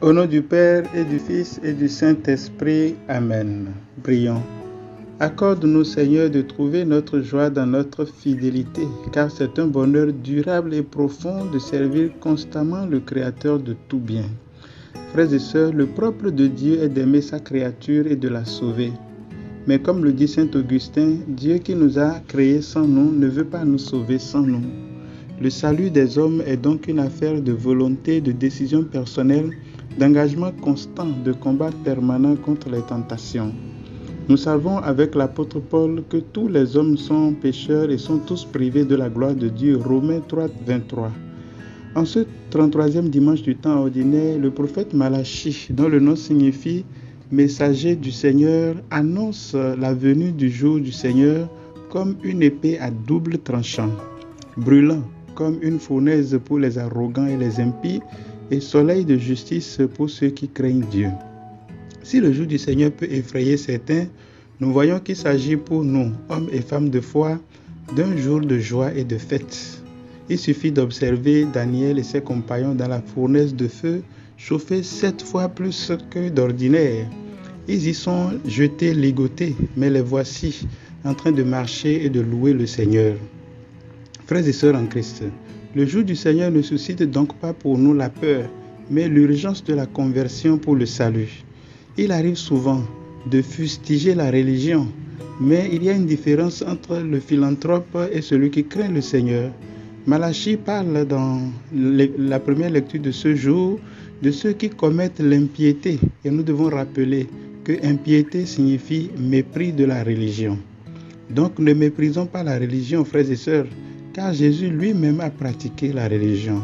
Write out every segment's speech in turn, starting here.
Au nom du Père et du Fils et du Saint-Esprit. Amen. Prions. Accorde-nous, Seigneur, de trouver notre joie dans notre fidélité, car c'est un bonheur durable et profond de servir constamment le Créateur de tout bien. Frères et sœurs, le propre de Dieu est d'aimer sa créature et de la sauver. Mais comme le dit saint Augustin, Dieu qui nous a créés sans nous ne veut pas nous sauver sans nous. Le salut des hommes est donc une affaire de volonté, de décision personnelle, d'engagement constant, de combat permanent contre les tentations. Nous savons avec l'apôtre Paul que tous les hommes sont pécheurs et sont tous privés de la gloire de Dieu. Romains 3, 23. En ce 33e dimanche du temps ordinaire, le prophète Malachie, dont le nom signifie « messager du Seigneur », annonce la venue du jour du Seigneur comme une épée à double tranchant, brûlant comme une fournaise pour les arrogants et les impies, et soleil de justice pour ceux qui craignent Dieu. Si le jour du Seigneur peut effrayer certains, nous voyons qu'il s'agit pour nous, hommes et femmes de foi, d'un jour de joie et de fête. Il suffit d'observer Daniel et ses compagnons dans la fournaise de feu, chauffée 7 fois plus que d'ordinaire. Ils y sont jetés, ligotés, mais les voici en train de marcher et de louer le Seigneur. Frères et sœurs en Christ, le jour du Seigneur ne suscite donc pas pour nous la peur, mais l'urgence de la conversion pour le salut. Il arrive souvent de fustiger la religion, mais il y a une différence entre le philanthrope et celui qui craint le Seigneur. Malachie parle dans la première lecture de ce jour de ceux qui commettent l'impiété, et nous devons rappeler que impiété signifie mépris de la religion. Donc ne méprisons pas la religion, frères et sœurs, car Jésus lui-même a pratiqué la religion.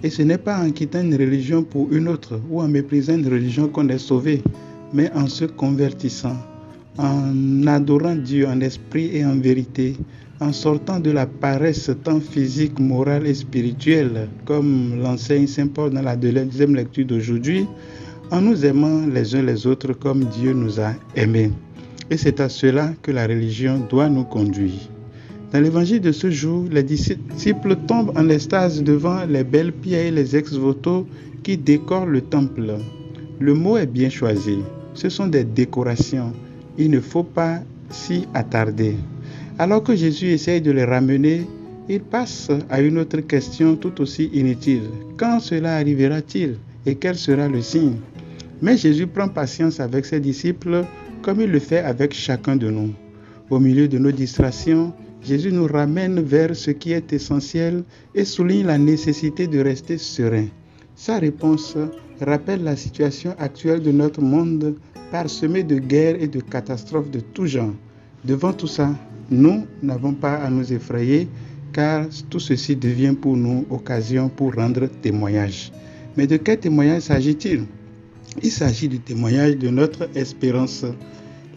Et ce n'est pas en quittant une religion pour une autre ou en méprisant une religion qu'on est sauvé, mais en se convertissant, en adorant Dieu en esprit et en vérité, en sortant de la paresse tant physique, morale et spirituelle, comme l'enseigne saint Paul dans la deuxième lecture d'aujourd'hui, en nous aimant les uns les autres comme Dieu nous a aimés. Et c'est à cela que la religion doit nous conduire. Dans l'évangile de ce jour, les disciples tombent en extase devant les belles pierres et les ex-voto qui décorent le temple. Le mot est bien choisi. Ce sont des décorations. Il ne faut pas s'y attarder. Alors que Jésus essaye de les ramener, il passe à une autre question tout aussi inutile. Quand cela arrivera-t-il et quel sera le signe? Mais Jésus prend patience avec ses disciples comme il le fait avec chacun de nous. Au milieu de nos distractions, Jésus nous ramène vers ce qui est essentiel et souligne la nécessité de rester serein. Sa réponse rappelle la situation actuelle de notre monde parsemée de guerres et de catastrophes de tout genre. Devant tout ça, nous n'avons pas à nous effrayer car tout ceci devient pour nous occasion pour rendre témoignage. Mais de quel témoignage s'agit-il? Il s'agit du témoignage de notre espérance.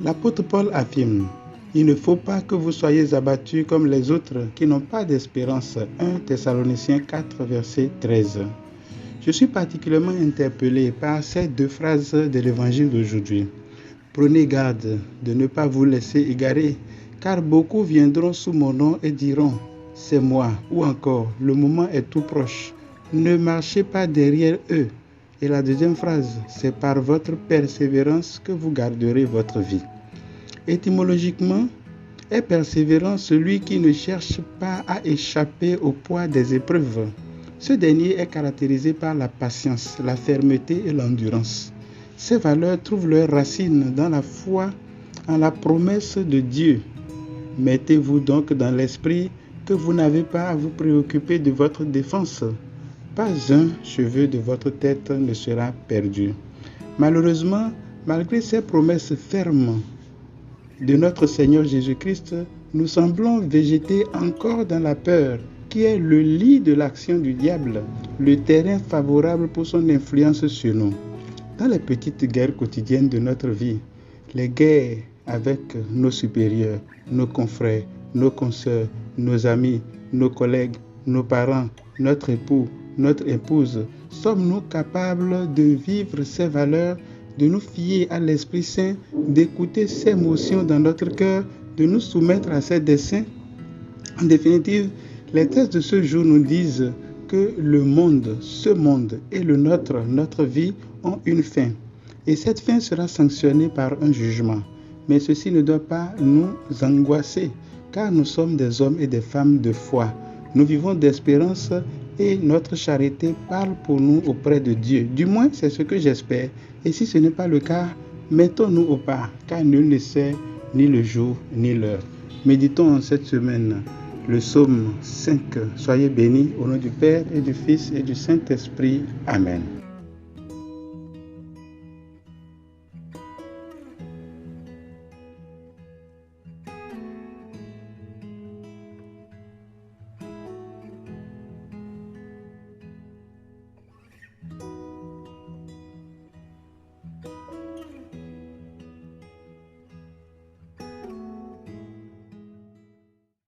L'apôtre Paul affirme: il ne faut pas que vous soyez abattus comme les autres qui n'ont pas d'espérance. 1 Thessaloniciens 4, verset 13. Je suis particulièrement interpellé par ces deux phrases de l'évangile d'aujourd'hui. Prenez garde de ne pas vous laisser égarer, car beaucoup viendront sous mon nom et diront: c'est moi, ou encore le moment est tout proche. Ne marchez pas derrière eux. Et la deuxième phrase, c'est par votre persévérance que vous garderez votre vie. Étymologiquement, est persévérant celui qui ne cherche pas à échapper au poids des épreuves. Ce dernier est caractérisé par la patience, la fermeté et l'endurance. Ces valeurs trouvent leurs racines dans la foi en la promesse de Dieu. Mettez-vous donc dans l'esprit que vous n'avez pas à vous préoccuper de votre défense. Pas un cheveu de votre tête ne sera perdu. Malheureusement, malgré ces promesses fermes de notre Seigneur Jésus-Christ, nous semblons végéter encore dans la peur, qui est le lit de l'action du diable, le terrain favorable pour son influence sur nous. Dans les petites guerres quotidiennes de notre vie, les guerres avec nos supérieurs, nos confrères, nos consoeurs, nos amis, nos collègues, nos parents, notre époux, notre épouse, sommes-nous capables de vivre ces valeurs, de nous fier à l'Esprit Saint, d'écouter ses émotions dans notre cœur, de nous soumettre à ses desseins? En définitive, les textes de ce jour nous disent que le monde, ce monde et le nôtre, notre vie, ont une fin. Et cette fin sera sanctionnée par un jugement. Mais ceci ne doit pas nous angoisser, car nous sommes des hommes et des femmes de foi. Nous vivons d'espérance et notre charité parle pour nous auprès de Dieu. Du moins, c'est ce que j'espère. Et si ce n'est pas le cas, mettons-nous au pas, car nul ne sait ni le jour ni l'heure. Méditons en cette semaine le psaume 5. Soyez bénis au nom du Père et du Fils et du Saint-Esprit. Amen.